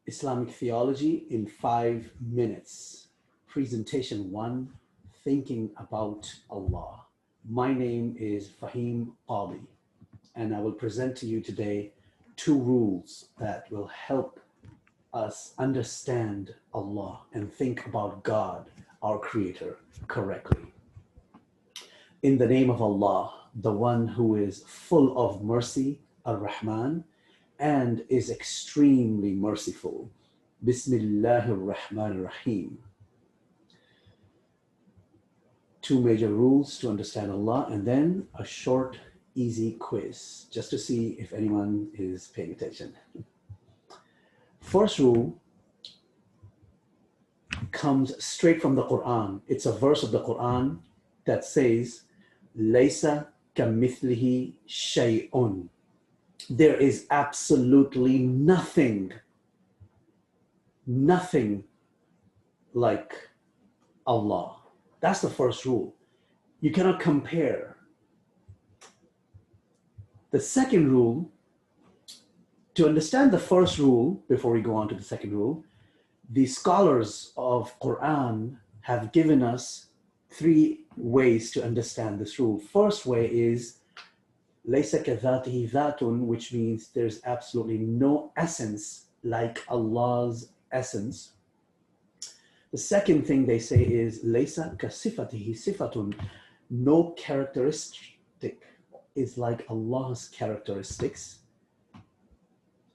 Islamic Theology in 5 minutes. Presentation 1, Thinking About Allah. My name is Fahim Ali, and I will present to you today 2 rules that will help us understand Allah and think about God, our Creator, correctly. In the name of Allah, the one who is full of mercy, Ar-Rahman, and is extremely merciful. Bismillahir Rahmanir Rahim. 2 major rules to understand Allah, and then a short, easy quiz, just to see if anyone is paying attention. First rule comes straight from the Quran. It's a verse of the Quran that says, Laysa kamithlihi shay'un. There is absolutely nothing like Allah. That's the first rule. You cannot compare. The second rule, to understand the first rule, before we go on to the second rule, the scholars of Quran have given us 3 ways to understand this rule. First way is Laysa kadhatihi dhatun, which means there's absolutely no essence like Allah's essence. The second thing they say is Laysa kasifatihi sifatun, no characteristic is like Allah's characteristics.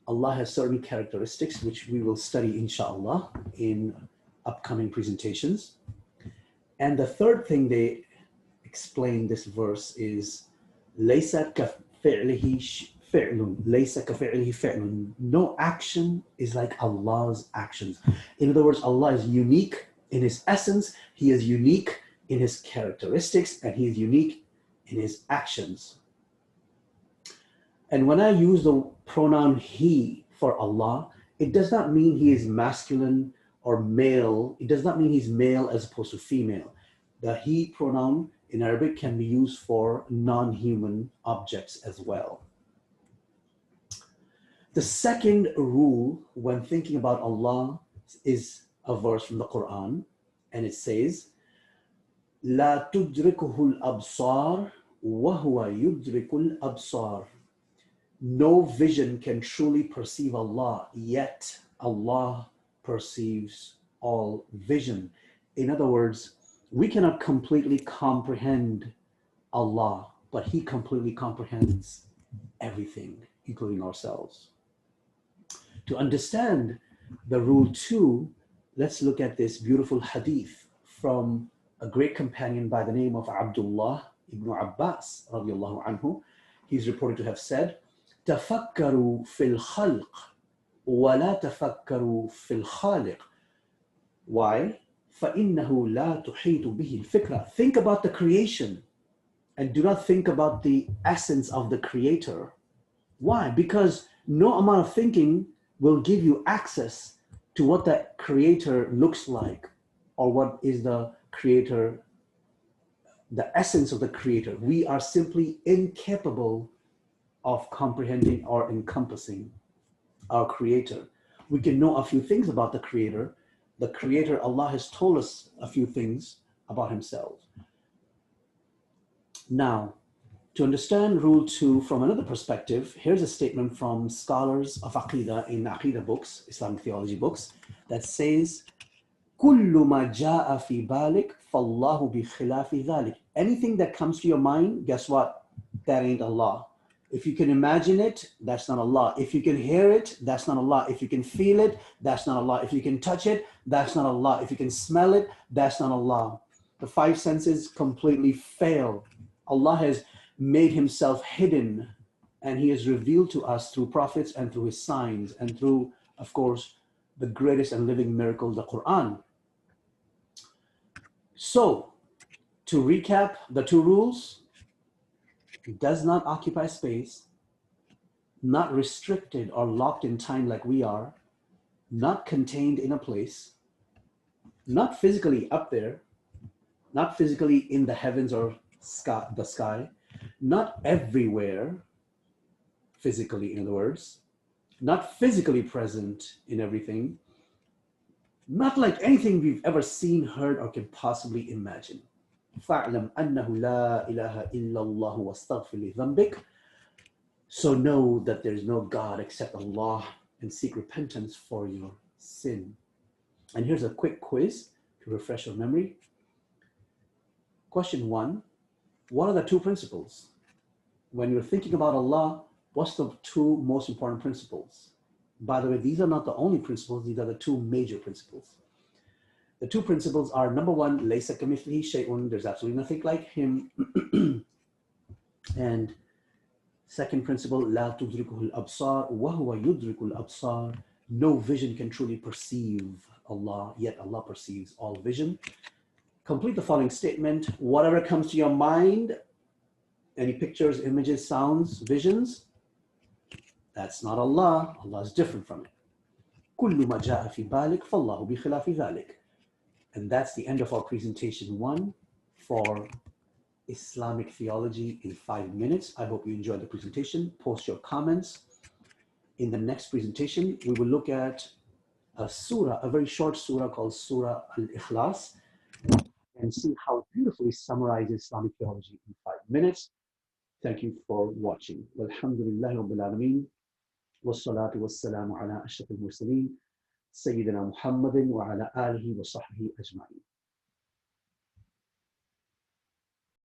Allah has certain characteristics which we will study inshallah in upcoming presentations. And the third thing they explain this verse is Laysa kafi'lihi fi'lun. Laysa kafi'lihi fi'lun. No action is like Allah's actions. In other words, Allah is unique in his essence, he is unique in his characteristics, and he is unique in his actions. And when I use the pronoun he for Allah, it does not mean he is masculine or male. It does not mean he's male as opposed to female. The he pronoun in Arabic can be used for non-human objects as well. The second rule when thinking about Allah is a verse from the Quran, and it says, La tudrikuhu al-absar wa huwa yudrikul absar. No vision can truly perceive Allah, yet Allah perceives all vision. In other words, we cannot completely comprehend Allah, but he completely comprehends everything, including ourselves. To understand the rule 2, let's look at this beautiful hadith from a great companion by the name of Abdullah ibn Abbas radiallahu anhu. He's reported to have said, تفكروا في الخلق ولا تفكروا في الخالق. Why? فإنه لا تحيط به الفكرة. Think about the creation and do not think about the essence of the creator. Why? Because no amount of thinking will give you access to what the creator looks like or what is the creator, the essence of the creator. We are simply incapable of comprehending or encompassing our creator. We can know a few things about the creator. The creator, Allah, has told us a few things about himself. Now, to understand rule 2 from another perspective, here's a statement from scholars of Aqidah in Aqidah books, Islamic theology books, that says, كُلُّ مَا جَاءَ فِي بَالِكَ فَاللَّهُ بِخِلَافِ ذَلِكَ. Anything that comes to your mind, guess what? That ain't Allah. If you can imagine it, that's not Allah. If you can hear it, that's not Allah. If you can feel it, that's not Allah. If you can touch it, that's not Allah. If you can smell it, that's not Allah. The 5 senses completely fail. Allah has made himself hidden, and he has revealed to us through prophets and through his signs and through, of course, the greatest and living miracle, the Quran. So, to recap the 2 rules, does not occupy space, not restricted or locked in time like we are, not contained in a place, not physically up there, not physically in the heavens or the sky, not everywhere, physically in other words, not physically present in everything, not like anything we've ever seen, heard, or can possibly imagine. فَاعْلَمْ أَنَّهُ لَا إِلَهَ إِلَّا اللَّهُ وَاسْتَغْفِرْ لِذَنْبِكَ. So know that there is no God except Allah, and seek repentance for your sin. And here's a quick quiz to refresh your memory. Question 1. What are the two principles? When you're thinking about Allah, what's the two most important principles? By the way, these are not the only principles, these are the two major principles. The two principles are, number one, لَيْسَ كَمِثْلِهِ شَيْءٌ, there's absolutely nothing like him. And second principle, لَا تُدْرِكُهُ الْأَبْصَارُ وَهُوَ يُدْرِكُ الْأَبْصَارُ. No vision can truly perceive Allah, yet Allah perceives all vision. Complete the following statement. Whatever comes to your mind, any pictures, images, sounds, visions, that's not Allah. Allah is different from it. كُلُّ مَا جَاءَ فِي بَالِكَ فَاللَّهُ بِخِلَافِ ذَلِكَ. And that's the end of our presentation 1 for Islamic theology in 5 minutes. I hope you enjoyed the presentation. Post your comments. In the next presentation, we will look at a surah, a very short surah called Surah Al-Ikhlas, and see how it beautifully summarizes Islamic theology in 5 minutes. Thank you for watching. Walhamdulillahi Rabbil Alameen. Wassalatu wassalamu ala ashrafil mursaleen. Sayyidina Muhammadin wa ala alihi wa sahbihi ajma'in.